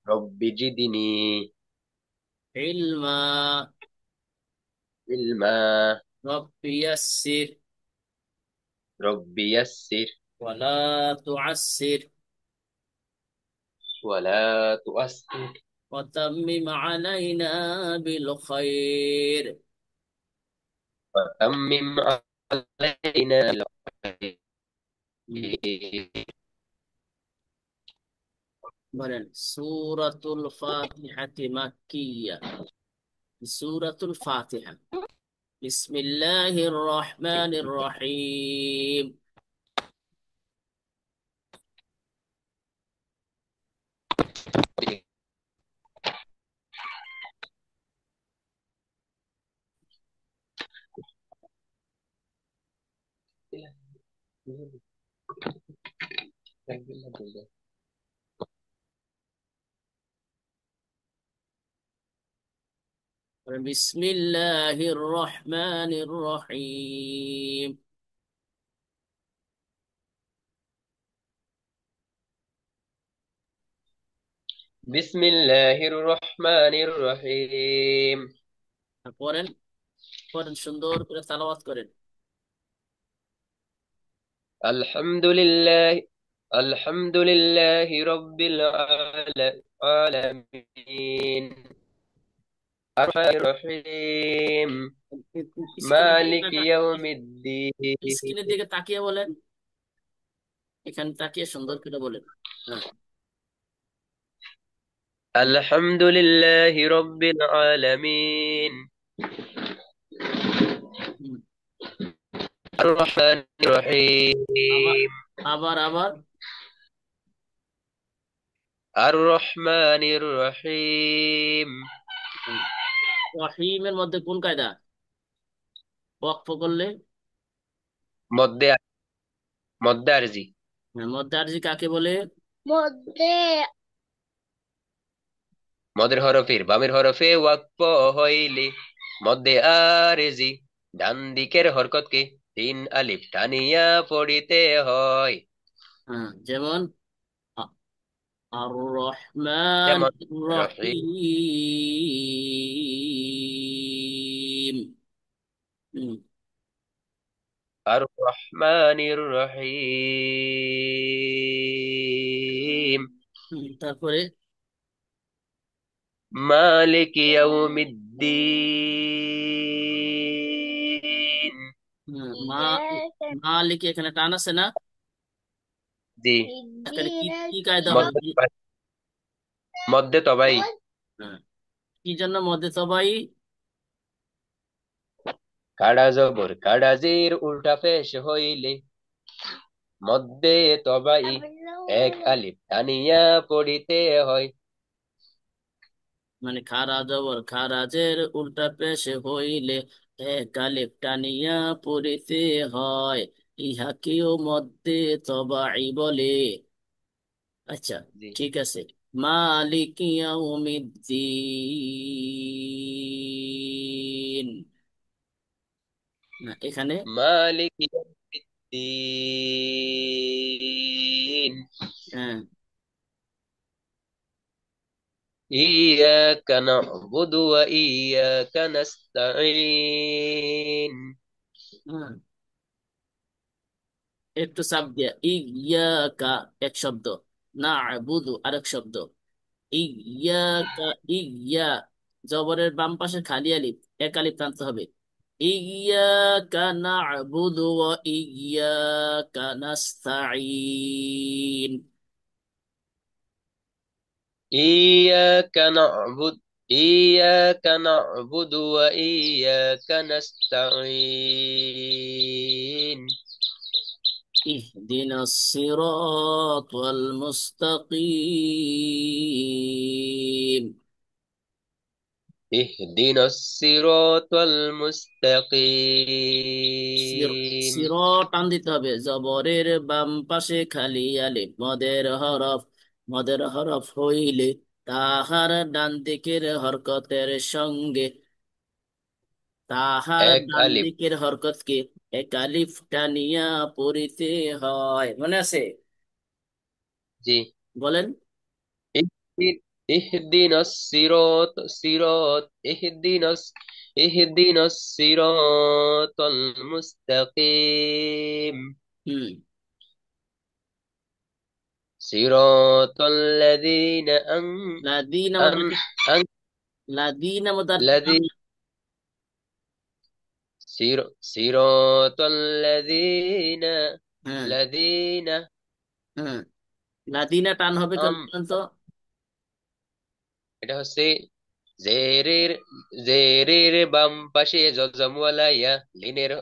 رب زدني علما. علما. رب يسر رب يسر ولا تعسر ولا تؤسر وتمم علينا بالخير. وتمم علينا হুম, الخير. বলেন সূরাতুল ফাতিহাতি মাক্কিয়া। সূরাতুল ফাতিহা। বিসমিল্লাহির রহমানির রহিম। বিসমিল্লাহির রহমানির রহিম। بسم الله الرحمن الرحيم. পড়েন, পড়েন সুন্দর করে তেলাওয়াত করেন। الحمد لله. الحمد لله رب العالمين الرحمن الرحيم مالك يوم الدين. স্ক্রিনের দিকে তাকিয়ে বলেন, এখানে তাকিয়ে সুন্দর করে বলেন। হ্যাঁ। الحمد لله رب العالمين হুম। الرحمن الرحيم আবার আবার আবার। الرحمن الرحيم. হুম। রহিমের মধ্যে কোন কায়দা ওয়াকফ করলে? মধ্যে মধ্যে আরজি। হ্যাঁ, মধ্যে আরজি কাকে বলে? মদের হরফের বামের হরফে ওয়াকফ হইলে মধ্যে আরজি। ডান দিকের হরকতকে তিন আলিফ টানিয়া পড়িতে হয়। হ্যাঁ, যেমন আর রহমান যেমন রহিম। রহিম। হুম। আর রহমানির রহিম তারপরে মালিক ইয়াউমিদ্দিন। মা মালিক এখানে টান আছে না? জি। এখানে কি কি কায়দা হবে? মধ্যে মধ্যে তবাই। হ্যাঁ, কি জন্য মধ্যে সবাই? কাড়া জবর কাড়া জের উল্টা পেশ হইলে মধ্যে তবাই এক আলিফ টানিয়া পড়িতে হয়। মানে খারা জবর খারাজের উল্টা পেশে হইলে এক আলিফ টানিয়া পড়িতে হয়। ইহাকেও মধ্যে তবাই বলে। আচ্ছা, জি। ঠিক আছে। মালিক ইয়াউমিদ্দিন। না, এখানে মালিক ইয়াউমিদ্দিন হ্যাঁ। إياك نعبد وإياك نستعين. হ্যাঁ, একটু চাপ দিয়া ইয়াকা এক শব্দ, না বুধু আরেক শব্দ। ইয়াকা ইয়া, জবরের বাম পাশে খালি আলিফ, এক আলিফ টানতে হবে। ইয়াকা না'বুদু ওয়া ইয়াকা নাস্তাঈন। إياك نعبد إياك نعبد وإياك نستعين. اهدنا الصراط المستقيم. اهدنا الصراط সির المستقيم. টান দিতে হবে, জবরের বাম পাশে খালি আলিফ, মদের হরফ। মদের হরফ হইলে তাহার ডান দিকের হরকতের সঙ্গে তাহার এক ডান আলিফ। দিকের হরকতকে এক আলিফ টানিয়া পড়িতে হয়। মনে আছে? জি। বলেন। اهدنا اهدنا الصراط المستقيم হুম। صراط الذين লাদিনা أن... মোটাকে أن... লাদিনা মোটার الذي صراط الذين হ্যাঁ الذين হ্যাঁ, লাদিনা টান হবে কেন أم বলেন তো? এটা হচ্ছে জেরের জেরের বাম পাশে জজমওয়ালা ইয়া লিনের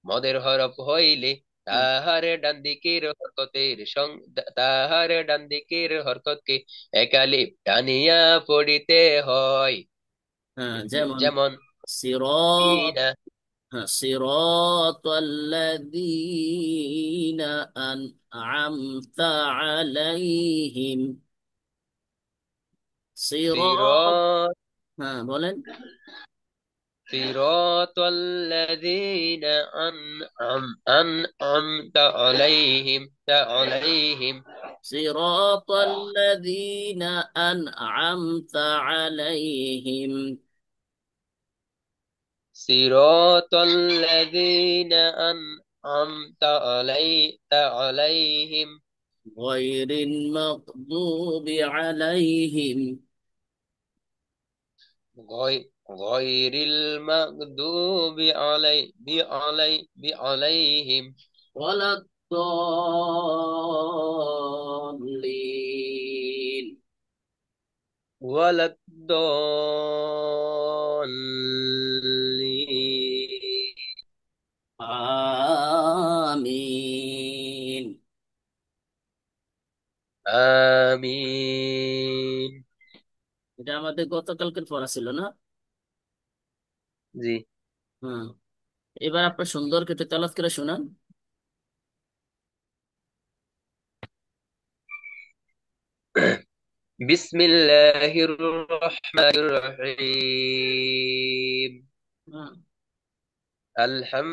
মদের হরফ হইলে হুম, তাহার ডান দিকের হরকতকে একালিপ টানিয়া পড়িতে হয়। হ্যাঁ যেমন যেমন সিরাত, ইনা হ্যাঁ সিরাতাল্লাযীনা আন'আমতা আলাইহিম। সিরাত, সিরাত হ্যাঁ বলেন। صراط الذين أنعمت عليهم সিরাতাল্লাযীনা আন'আমতা আলাইহিম صراط الذين عليهم গায়রিল মাগদুবি আলাইহিম غير المغضوب عليهم ওয়ালাদ-দাল্লিন। ولا الضالين আমিন। آمين এটা আমাদের গতকালকের পড়া ছিল না? জি। হুম। এবার আপনার সুন্দর করে একটু তেলাওয়াত করে শোনান। بسم الله الرحمن الرحيم হুম। الحمد